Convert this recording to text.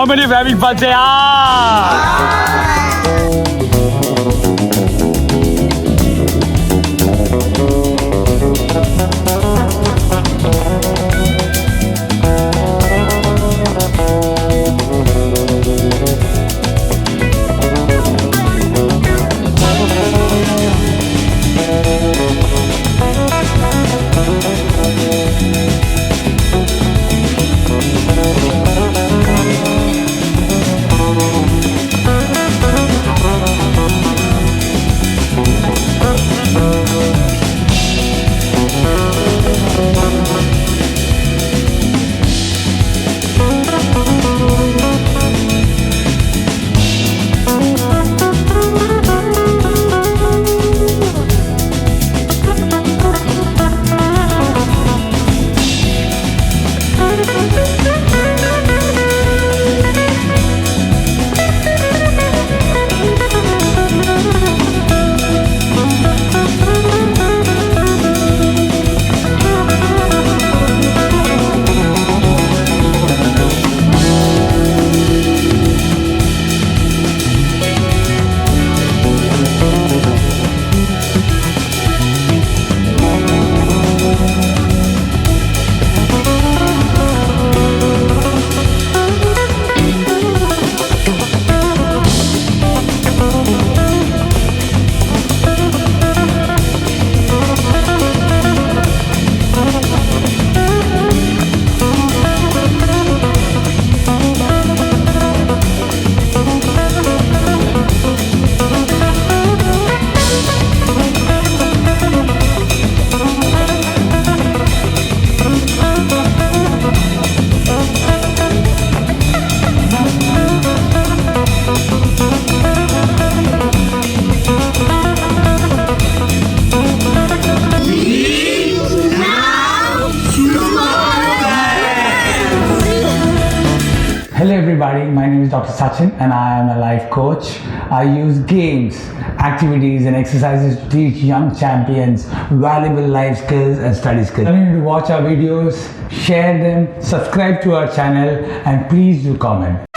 many very birthday. Hello everybody, my name is Dr. Sachin and I am a life coach. I use games, activities and exercises to teach young champions valuable life skills and study skills. I want you to watch our videos, share them, subscribe to our channel and please do comment.